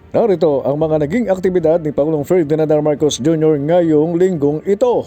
Narito ang mga naging aktibidad ni Pangulong Ferdinand R. Marcos Jr. ngayong linggong ito.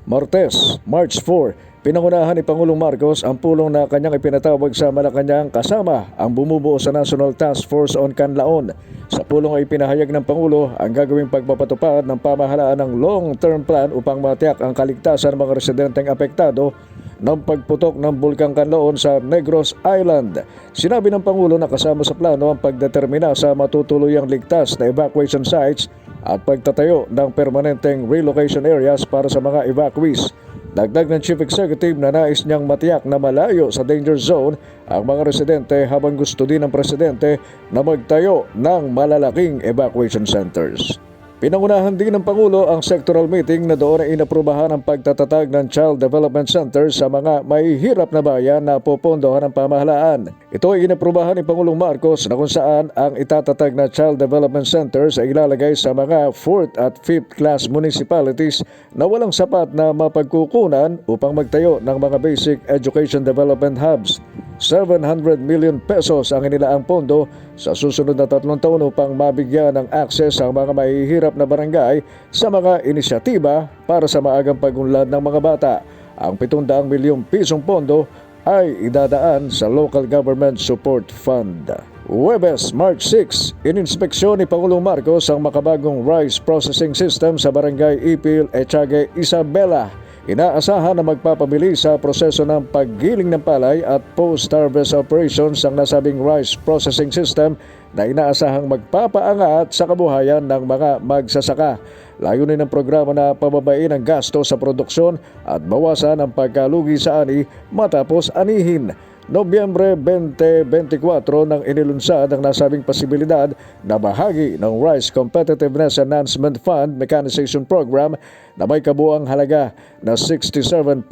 Martes, March 4, pinangunahan ni Pangulong Marcos ang pulong na kanyang ipinatawag sa Malacanang kasama ang bumubuo sa National Task Force on Canlaon. Sa pulong ay pinahayag ng Pangulo ang gagawing pagpapatupad ng pamahalaan ng long-term plan upang matiyak ang kaligtasan ng mga residenteng apektado ng pagputok ng Bulkang Canlaon sa Negros Island. Sinabi ng Pangulo na kasama sa plano ang pagdetermina sa matutuluyang ligtas na evacuation sites at pagtatayo ng permanenteng relocation areas para sa mga evacuees. Dagdag ng Chief Executive na nais niyang matiyak na malayo sa danger zone ang mga residente habang gusto din ng Presidente na magtayo ng malalaking evacuation centers. Pinangunahan din ng Pangulo ang sectoral meeting na doon ay inaprubahan ang pagtatatag ng Child Development Center sa mga mahihirap na bayan na popondohan ng pamahalaan. Ito ay inaprubahan ni Pangulong Marcos na kung saan ang itatatag na Child Development Centers ay ilalagay sa mga 4th at 5th class municipalities na walang sapat na mapagkukunan upang magtayo ng mga basic education development hubs. 700 million pesos ang inilaang pondo sa susunod na 3 taon upang mabigyan ng akses ang mga mahihirap na barangay sa mga inisyatiba para sa maagang pagunlad ng mga bata. Ang 700 milyong pisong pondo ay idadaan sa Local Government Support Fund. Huwebes, March 6, ininspeksyon ni Pangulong Marcos ang makabagong rice processing system sa Barangay Ipil, Etiague, Isabela. Inaasahan na magpapabilis sa proseso ng paggiling ng palay at post-harvest operations ang nasabing rice processing system na inaasahang magpapaangat sa kabuhayan ng mga magsasaka. Layunin ng programa na pababain ang gasto sa produksyon at bawasan ang pagkalugi sa ani matapos anihin. Nobyembre 2024 nang inilunsad ang nasabing posibilidad na bahagi ng Rice Competitiveness Enhancement Fund Mechanization Program na may kabuang halaga na 67.48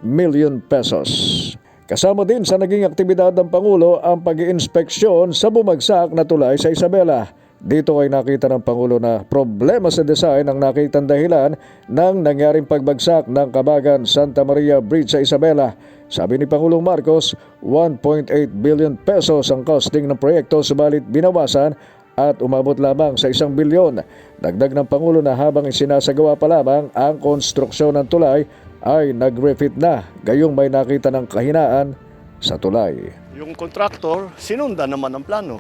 million pesos. Kasama din sa naging aktibidad ng Pangulo ang pag-iinspeksyon sa bumagsak na tulay sa Isabela. Dito ay nakita ng Pangulo na problema sa design ang nakitang dahilan ng nangyaring pagbagsak ng Kabagan Santa Maria Bridge sa Isabela. Sabi ni Pangulong Marcos, 1.8 billion pesos ang costing ng proyekto subalit binawasan at umabot lamang sa 1 bilyon. Dagdag ng Pangulo na habang isinasagawa pa lamang ang konstruksyon ng tulay ay nag-refit na, gayong may nakita ng kahinaan sa tulay. Yung contractor, sinundan naman ang plano.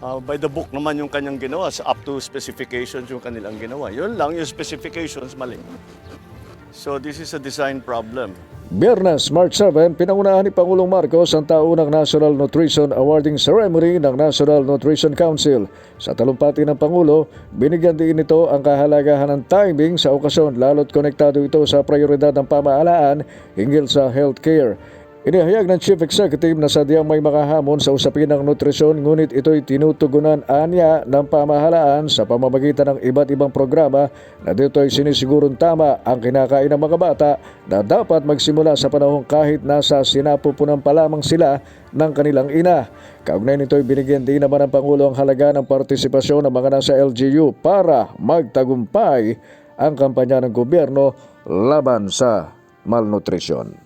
By the book naman yung kanyang ginawa, up to specifications yung kanilang ginawa. Yun lang, yung specifications mali. So this is a design problem. Biyernes, March 7, pinangunahan ni Pangulong Marcos ang taunang National Nutrition Awarding Ceremony ng National Nutrition Council. Sa talumpati ng Pangulo, binigyan din ito ang kahalagahan ng timing sa okasyon lalo't konektado ito sa prioridad ng pamahalaan hinggil sa healthcare. Inihayag ng Chief Executive na sadyang may makahamon sa usapin ng nutrisyon ngunit ito'y tinutugunan anya ng pamahalaan sa pamamagitan ng iba't ibang programa na dito'y sinisigurong tama ang kinakain ng mga bata na dapat magsimula sa panahong kahit nasa sinapupunan pa lamang sila ng kanilang ina. Kaugnay nito'y binigyan din naman ng Pangulo ang halaga ng partisipasyon ng mga nasa LGU para magtagumpay ang kampanya ng gobyerno laban sa malnutrisyon.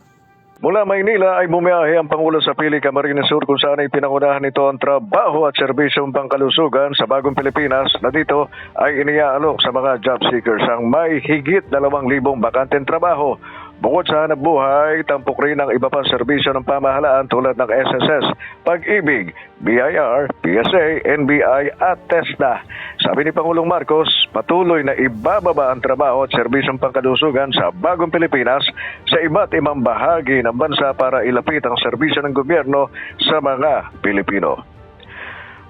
Mula Maynila ay bumiyahe ang Pangulo sa Pili, Camarines Sur kung saan ay pinangunahan nito ang trabaho at serbisyong pangkalusugan sa bagong Pilipinas na dito ay iniaalok sa mga job seekers ang may higit 2,000 bakanteng trabaho. Bukod sa hanap buhay, tampok rin ang iba pang serbisyo ng pamahalaan tulad ng SSS, Pag-ibig, BIR, PSA, NBI at TESDA. Sabi ni Pangulong Marcos, patuloy na ibababa ang trabaho at serbisyong pangkalusugan sa bagong Pilipinas sa iba't ibang bahagi ng bansa para ilapit ang serbisyo ng gobyerno sa mga Pilipino.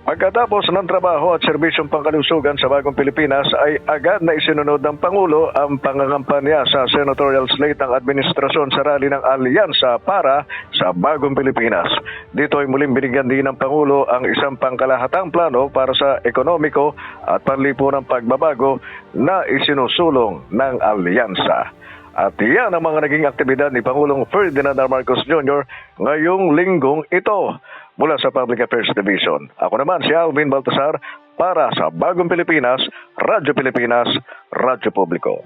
Pagkatapos ng trabaho at serbisyong pangkalusugan sa bagong Pilipinas ay agad na isinunod ng Pangulo ang pangangampanya sa senatorial slate ng administrasyon sa rally ng Alyansa para sa bagong Pilipinas. Dito ay muling binigyan din ng Pangulo ang isang pangkalahatang plano para sa ekonomiko at panlipunang pagbabago na isinusulong ng Alyansa. At iyan ang mga naging aktibidad ni Pangulong Ferdinand R. Marcos Jr. ngayong linggong ito. Mula sa Public Affairs Division, ako naman si Alvin Baltasar para sa Bagong Pilipinas, Radyo Publiko.